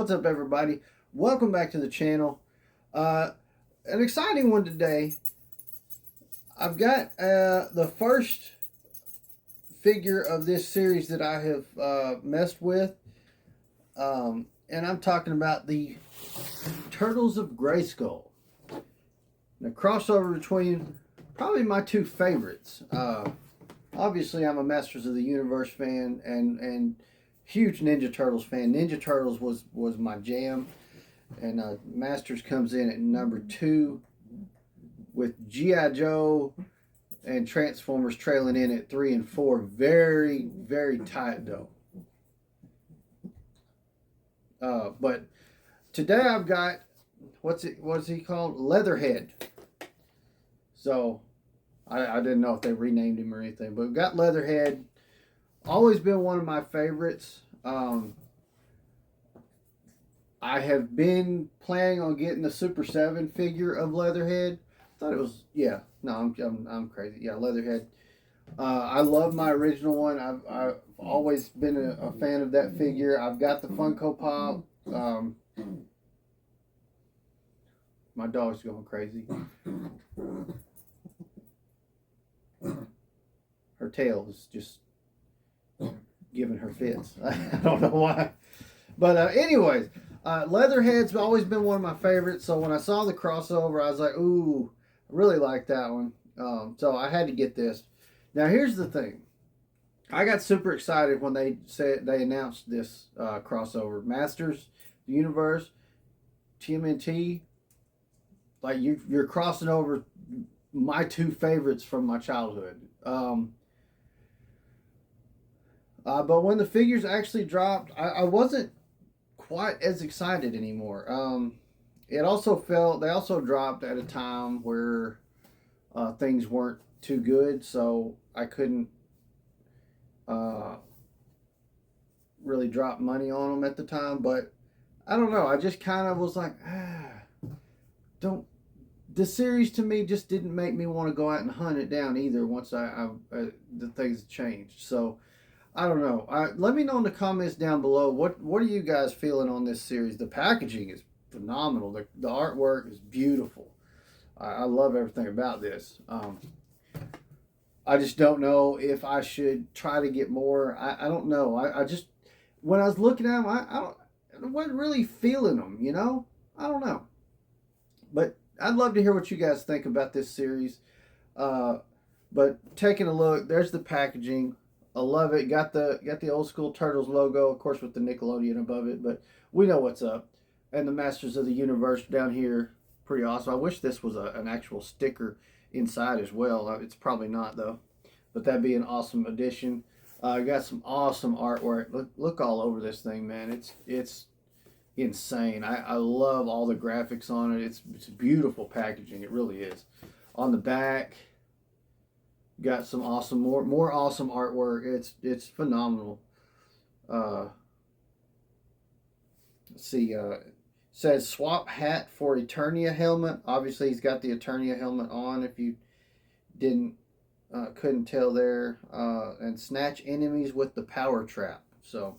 What's up, everybody? Welcome back to the channel. An exciting one today. I've got the first figure of this series that I have messed with. And I'm talking about the Turtles of Grayskull. The crossover between probably my two favorites. Obviously, I'm a Masters of the Universe fan and huge Ninja Turtles fan. Ninja Turtles was my jam. And Masters comes in at number 2 with G.I. Joe and Transformers trailing in at 3 and 4. Very, very tight though. But today I've got, what's he called? Leatherhead. So I didn't know if they renamed him or anything, but we've got Leatherhead. Always been one of my favorites. I have been planning on getting the Super 7 figure of Leatherhead. Thought it was, yeah, no, I'm crazy. Yeah, Leatherhead. I love my original one. I've always been a fan of that figure. I've got the Funko Pop. My dog's going crazy. Her tail is just giving her fits. I don't know why. But anyways, Leatherhead's always been one of my favorites. So when I saw the crossover, I was like, ooh, I really like that one. So I had to get this. Now here's the thing. I got super excited when they announced this crossover. Masters, the Universe, TMNT. Like you're crossing over my two favorites from my childhood. But when the figures actually dropped, I wasn't quite as excited anymore. They also dropped at a time where things weren't too good, so I couldn't really drop money on them at the time. But I don't know. I just kind of was like, don't. The series to me just didn't make me want to go out and hunt it down either. Once the things changed, so. I don't know. Let me know in the comments down below. What are you guys feeling on this series? The packaging is phenomenal. The artwork is beautiful. I love everything about this. I just don't know if I should try to get more. I don't know. I just, when I was looking at them, I wasn't really feeling them, you know? I don't know. But I'd love to hear what you guys think about this series. But taking a look, there's the packaging. I love it. Got the old school Turtles logo, of course, with the Nickelodeon above it, but we know what's up. And the Masters of the Universe down here, pretty awesome. I wish this was an actual sticker inside as well. It's probably not though, but that'd be an awesome addition. Got some awesome artwork. Look all over this thing, man. It's insane. I love all the graphics on it. It's beautiful packaging. It really is. On the back. Got some awesome, more awesome artwork. It's phenomenal. Let's see. Says swap hat for Eternia helmet. Obviously, he's got the Eternia helmet on. If you couldn't tell there. And snatch enemies with the power trap. So,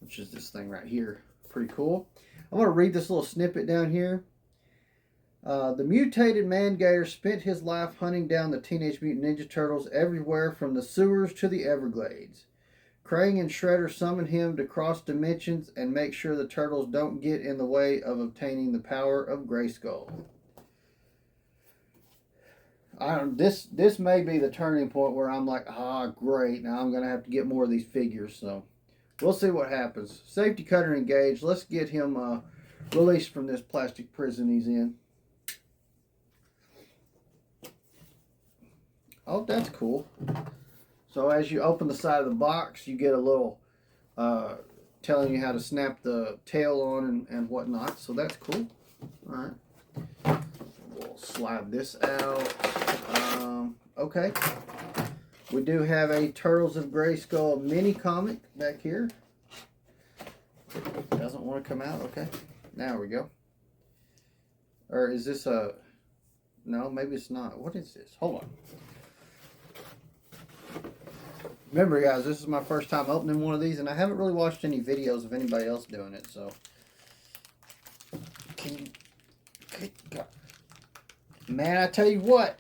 which is this thing right here. Pretty cool. I'm gonna read this little snippet down here. The mutated man-gator spent his life hunting down the Teenage Mutant Ninja Turtles everywhere from the sewers to the Everglades. Krang and Shredder summon him to cross dimensions and make sure the Turtles don't get in the way of obtaining the power of Grayskull. This may be the turning point where I'm like, great, now I'm going to have to get more of these figures. So we'll see what happens. Safety cutter engaged. Let's get him released from this plastic prison he's in. Oh, that's cool. So as you open the side of the box, you get a little telling you how to snap the tail on and whatnot. So that's cool. All right. We'll slide this out. Okay. We do have a Turtles of Grayskull mini comic back here. Doesn't want to come out. Okay. Now we go. Or is this a... No, maybe it's not. What is this? Hold on. Remember, guys, this is my first time opening one of these, and I haven't really watched any videos of anybody else doing it, so Can you... Good God. Man, I tell you what.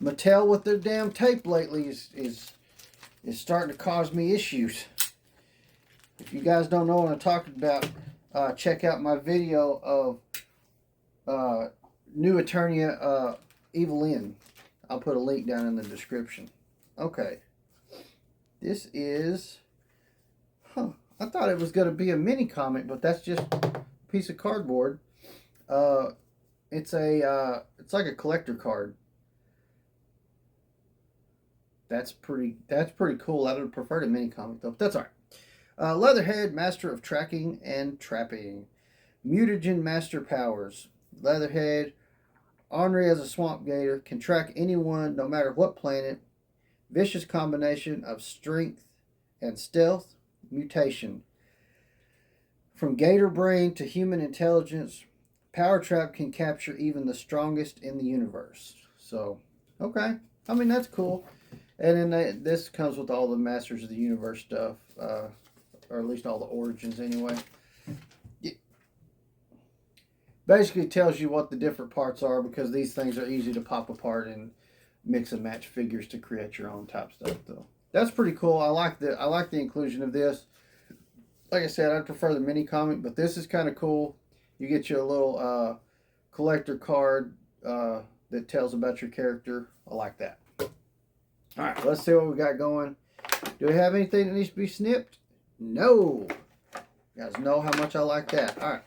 Mattel with their damn tape lately is starting to cause me issues. If you guys don't know what I'm talking about, check out my video of new Eternia Evelyn. I'll put a link down in the description. Okay. This is... Huh. I thought it was going to be a mini comic, but that's just a piece of cardboard. It's like a collector card. That's pretty cool. I would prefer the mini comic though, but that's alright. Leatherhead, Master of Tracking and Trapping. Mutagen Master Powers. Leatherhead, ornery as a swamp gator, can track anyone no matter what planet. Vicious combination of strength and stealth. Mutation. From gator brain to human intelligence, Power Trap can capture even the strongest in the universe. So, okay. I mean, that's cool. And then this comes with all the Masters of the Universe stuff. Or at least all the origins anyway. It basically tells you what the different parts are, because these things are easy to pop apart and mix and match figures to create your own type stuff though. That's pretty cool. I like the inclusion of this. Like I said, I'd prefer the mini comic, but this is kind of cool. You get you a little collector card that tells about your character. I like that. All right, let's see what we got going. Do we have anything that needs to be snipped? No. You guys know how much I like that. All right,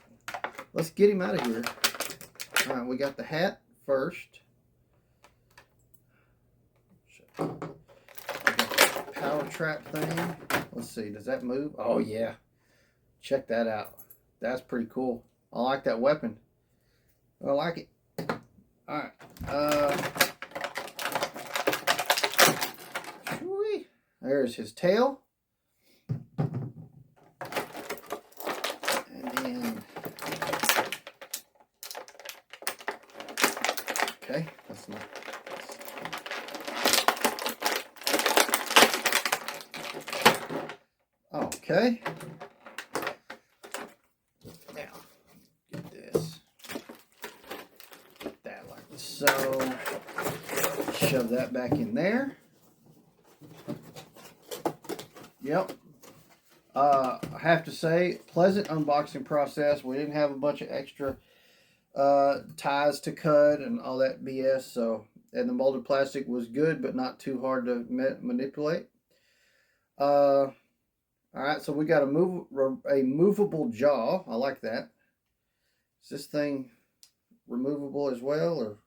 let's get him out of here. All right, we got the hat first. Power trap thing. Let's see, does that move? Oh yeah. Check that out. That's pretty cool. I like that weapon. I like it. Alright. There's his tail. And then... Okay, that's not... Okay. Now, get this. Get that like so. Shove that back in there. Yep. I have to say, pleasant unboxing process. We didn't have a bunch of extra ties to cut and all that BS. So, and the molded plastic was good, but not too hard to manipulate. All right, so we got a movable jaw. I like that. Is this thing removable as well, or?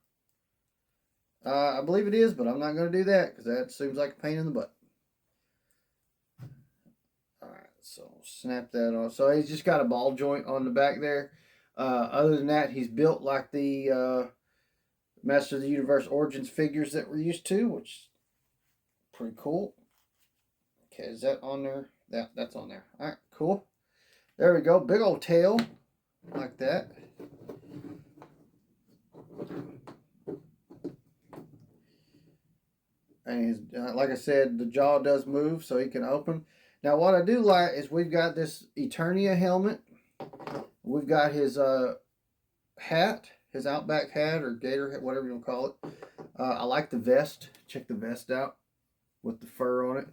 I believe it is, but I'm not going to do that because that seems like a pain in the butt. All right, so snap that off. So he's just got a ball joint on the back there. Other than that, he's built like the Master of the Universe Origins figures that we're used to, which is pretty cool. Okay, is that on there? That's on there. All right, cool. There we go. Big old tail like that. And like I said, the jaw does move, so he can open. Now, what I do like is we've got this Eternia helmet. We've got his hat, his Outback hat or gator hat, whatever you want to call it. I like the vest. Check the vest out with the fur on it.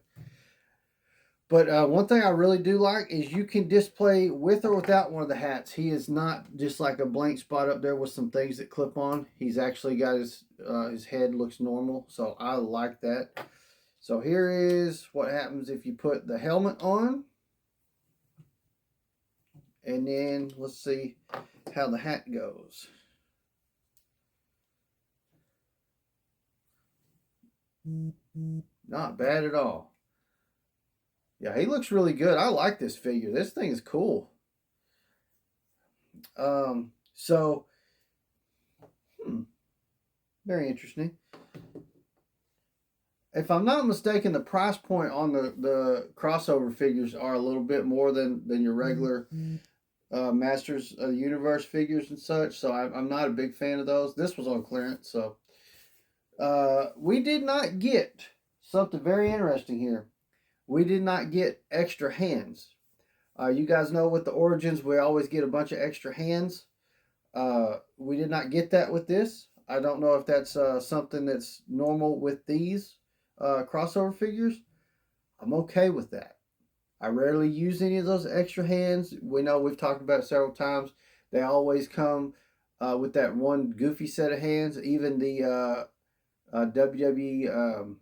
But one thing I really do like is you can display with or without one of the hats. He is not just like a blank spot up there with some things that clip on. He's actually got his head looks normal. So I like that. So here is what happens if you put the helmet on. And then let's see how the hat goes. Not bad at all. Yeah, he looks really good. I like this figure. This thing is cool. Very interesting. If I'm not mistaken, the price point on the crossover figures are a little bit more than your regular Masters of the Universe figures and such. So I'm not a big fan of those. This was on clearance. So we did not get something very interesting here. We did not get extra hands. You guys know with the Origins, we always get a bunch of extra hands. We did not get that with this. I don't know if that's something that's normal with these crossover figures. I'm okay with that. I rarely use any of those extra hands. We know we've talked about it several times. They always come with that one goofy set of hands. Even the WWE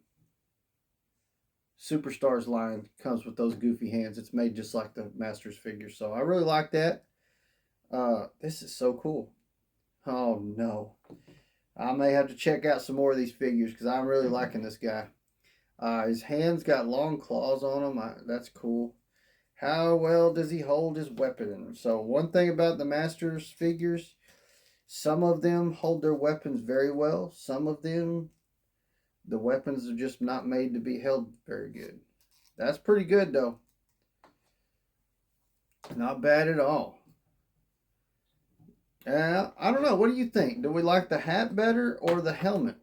Superstars line comes with those goofy hands. It's made just like the Masters figure. So I really like that. This is so cool. Oh no. I may have to check out some more of these figures because I'm really liking this guy. His hands got long claws on them. That's cool. How well does he hold his weapon? So one thing about the Masters figures, some of them hold their weapons very well. Some of them, the weapons are just not made to be held very good. That's pretty good though. Not bad at all. I don't know. What do you think? Do we like the hat better or the helmet?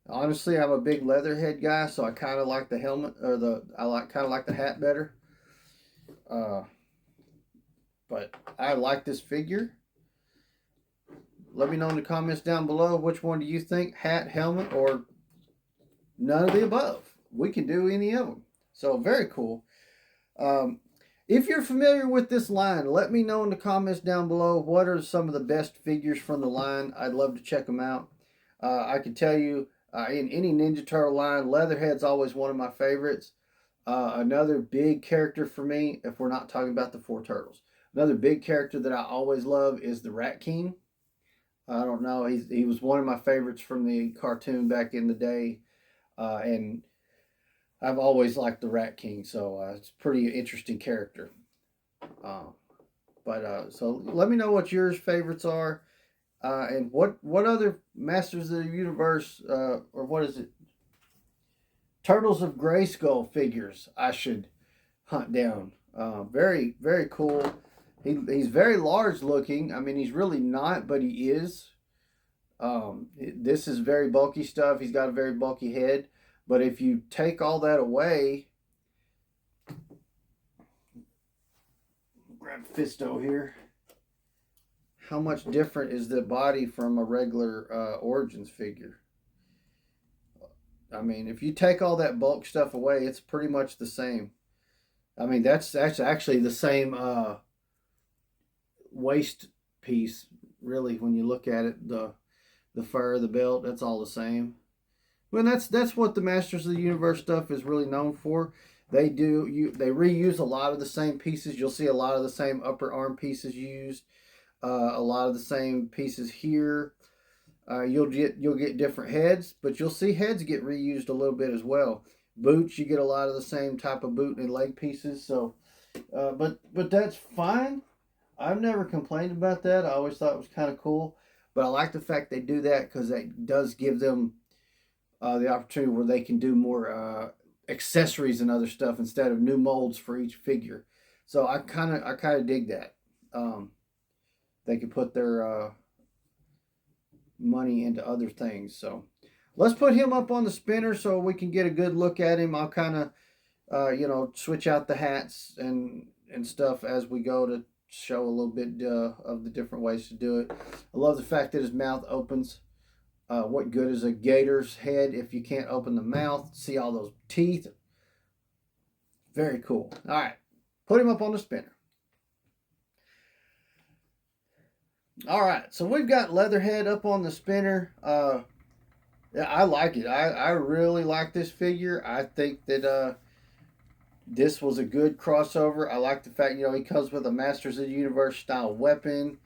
Honestly, I'm a big Leatherhead guy, so I kind of like the helmet or kind of like the hat better. But I like this figure. Let me know in the comments down below which one do you think, hat, helmet, or none of the above. We can do any of them. So very cool. If you're familiar with this line, let me know in the comments down below what are some of the best figures from the line. I'd love to check them out. I can tell you in any Ninja Turtle line, Leatherhead's always one of my favorites. Another big character for me, if we're not talking about the four turtles, another big character that I always love is the Rat King. I don't know, he was one of my favorites from the cartoon back in the day, and I've always liked the Rat King, so it's a pretty interesting character. So let me know what yours favorites are, and what other Masters of the Universe, or what is it? Turtles of Grayskull figures I should hunt down. Very, very cool. He's very large looking. I mean, he's really not, but he is. This is very bulky stuff. He's got a very bulky head. But if you take all that away, grab Fisto here. How much different is the body from a regular Origins figure? I mean, if you take all that bulk stuff away, it's pretty much the same. I mean, that's actually the same waist piece, really. When you look at it, the fur, the belt, that's all the same. Well, that's what the Masters of the Universe stuff is really known for. They reuse a lot of the same pieces. You'll see a lot of the same upper arm pieces used. A lot of the same pieces here. You'll get different heads, but you'll see heads get reused a little bit as well. Boots, you get a lot of the same type of boot and leg pieces. So, but that's fine. I've never complained about that. I always thought it was kind of cool. But I like the fact they do that because it does give them the opportunity where they can do more accessories and other stuff instead of new molds for each figure. So I kind of dig that. They can put their money into other things. So let's put him up on the spinner so we can get a good look at him. I'll kind of switch out the hats and stuff as we go to show a little bit of the different ways to do it. I love the fact that his mouth opens. What good is a gator's head if you can't open the mouth? See all those teeth? Very cool. All right, put him up on the spinner. All right, so we've got Leatherhead up on the spinner. Yeah, I like it. I really like this figure. I think that this was a good crossover. I like the fact, he comes with a Masters of the Universe style weapon.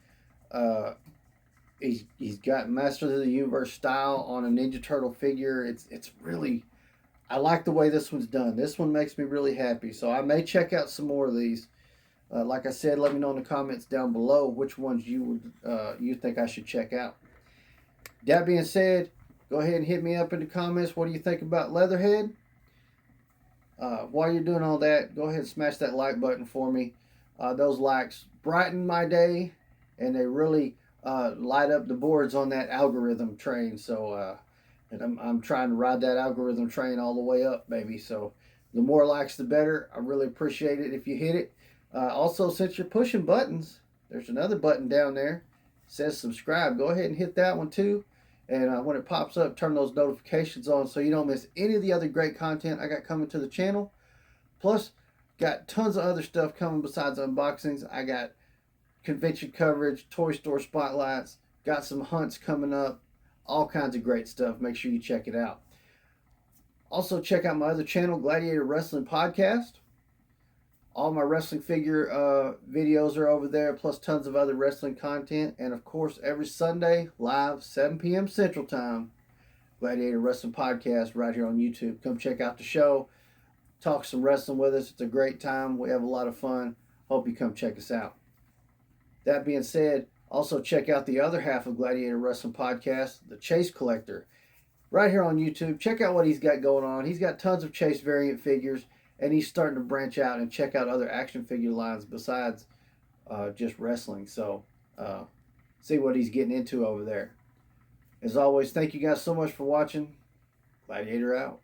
He's got Masters of the Universe style on a Ninja Turtle figure. It's really, I like the way this one's done. This one makes me really happy. So I may check out some more of these. Like I said, let me know in the comments down below which ones you think I should check out. That being said, go ahead and hit me up in the comments. What do you think about Leatherhead? While you're doing all that, go ahead and smash that like button for me. Those likes brighten my day, and they really light up the boards on that algorithm train. So, and I'm trying to ride that algorithm train all the way up, baby. So the more likes, the better. I really appreciate it if you hit it. Also, since you're pushing buttons, there's another button down there. It says subscribe. Go ahead and hit that one too. And when it pops up, turn those notifications on so you don't miss any of the other great content I got coming to the channel. Plus, got tons of other stuff coming besides unboxings. I got convention coverage, toy store spotlights, got some hunts coming up, all kinds of great stuff. Make sure you check it out. Also, check out my other channel, Gladiator Wrestling Podcast. All my wrestling figure videos are over there, plus tons of other wrestling content. And of course, every Sunday, live, 7 p.m. Central Time, Gladiator Wrestling Podcast right here on YouTube. Come check out the show. Talk some wrestling with us. It's a great time. We have a lot of fun. Hope you come check us out. That being said, also check out the other half of Gladiator Wrestling Podcast, The Chase Collector, right here on YouTube. Check out what he's got going on. He's got tons of Chase variant figures, and he's starting to branch out and check out other action figure lines besides just wrestling. So see what he's getting into over there. As always, thank you guys so much for watching. Gladiator out.